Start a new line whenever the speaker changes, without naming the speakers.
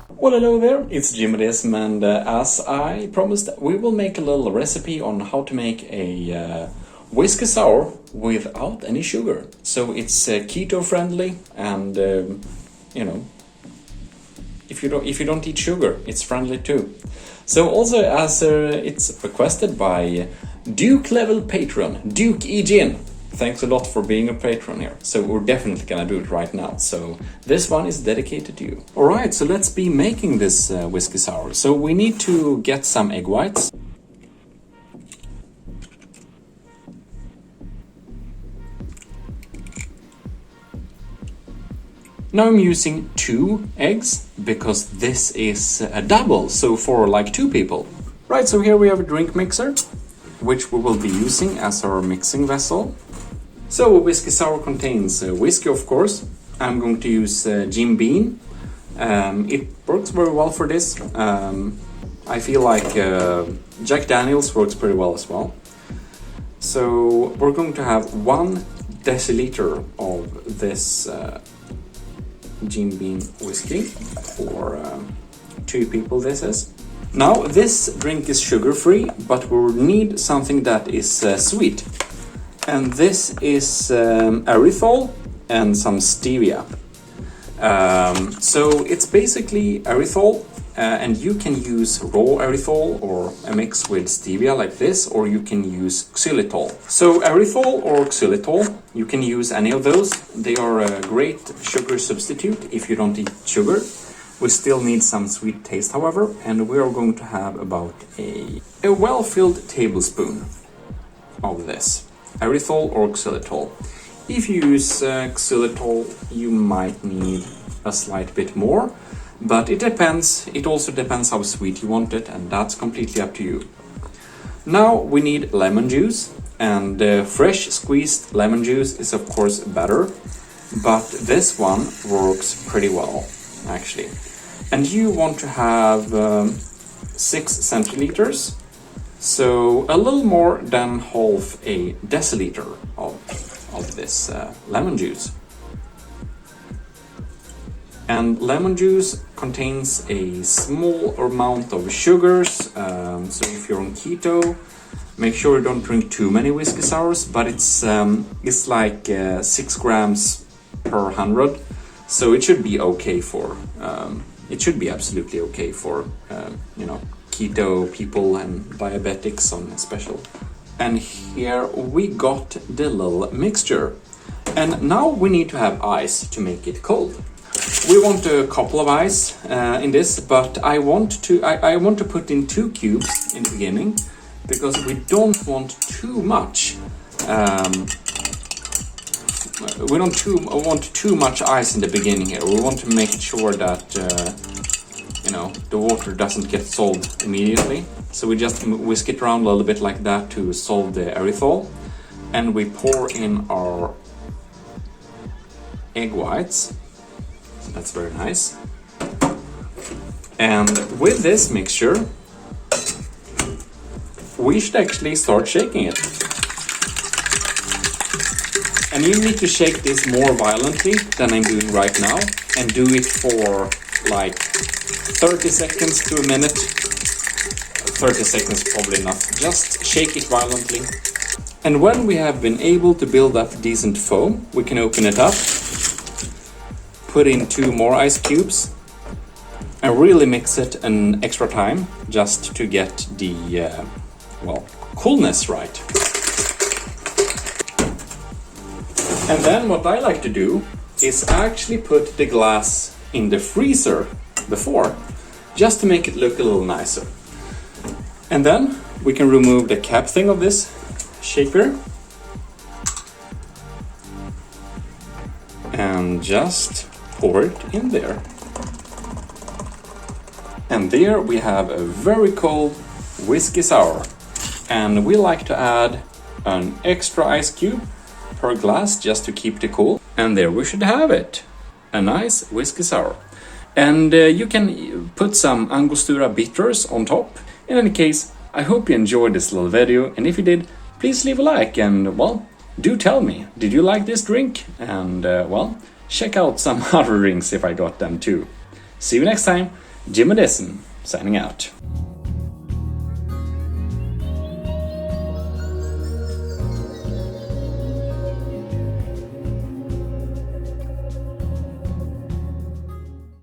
Well, hello there, it's Gmodism, and as I promised, we will make a little recipe on how to make a whiskey sour without any sugar. So it's keto friendly, and you know, if you don't eat sugar, it's friendly too. So also, as it's requested by Duke level patron Duke Egin. Thanks a lot for being a patron here. So we're definitely gonna do it right now. So this one is dedicated to you. Alright, so let's be making this whiskey sour. So we need to get some egg whites. Now I'm using 2 eggs because this is a double, so for like 2 people. Right, so here we have a drink mixer, which we will be using as our mixing vessel. So a whiskey sour contains whiskey, of course. I'm going to use Jim Beam. It works very well for this. I feel like Jack Daniels works pretty well as well. So we're going to have 1 deciliter of this Jim Beam whiskey for 2 people this is. Now this drink is sugar-free, but we need something that is sweet. And this is erythritol and some stevia. So it's basically erythritol, and you can use raw erythritol or a mix with stevia like this, or you can use xylitol. So erythritol or xylitol, you can use any of those. They are a great sugar substitute if you don't eat sugar. We still need some sweet taste, however, and we are going to have about a well-filled tablespoon of this. Erythritol or xylitol. If you use xylitol, you might need a slight bit more, but it depends. It also depends how sweet you want it, and that's completely up to you. Now we need lemon juice, and fresh squeezed lemon juice is of course better, but this one works pretty well actually. And you want to have 6 centiliters. So a little more than half a deciliter of this lemon juice. And lemon juice contains a small amount of sugars, so if you're on keto, make sure you don't drink too many whiskey sours, but it's like 6 grams per 100, so it should be okay for, it should be absolutely okay for, keto people and diabetics on special. And here we got the little mixture. And now we need to have ice to make it cold. We want a couple of ice in this, but I want to put in 2 cubes in the beginning because we don't want too much. We don't want too much ice in the beginning here. We want to make sure that the water doesn't get dissolved immediately. So we just whisk it around a little bit like that to solve the erythritol. And we pour in our egg whites. So that's very nice. And with this mixture, we should actually start shaking it. And you need to shake this more violently than I'm doing right now, and do it for like 30 seconds to a minute. 30 seconds probably enough. Just shake it violently. And when we have been able to build up decent foam, we can open it up, put in 2 more ice cubes, and really mix it an extra time just to get the coolness right. And then what I like to do is actually put the glass in the freezer before, just to make it look a little nicer. And then we can remove the cap thing of this shaker and just pour it in there. And there we have a very cold whiskey sour. And we like to add an extra ice cube per glass just to keep it cool. And there we should have it, a nice whiskey sour. And you can put some Angostura bitters on top. In any case, I hope you enjoyed this little video, and if you did, please leave a like and, well, do tell me, did you like this drink? And, well, check out some other drinks if I got them too. See you next time. Gmodism, signing out.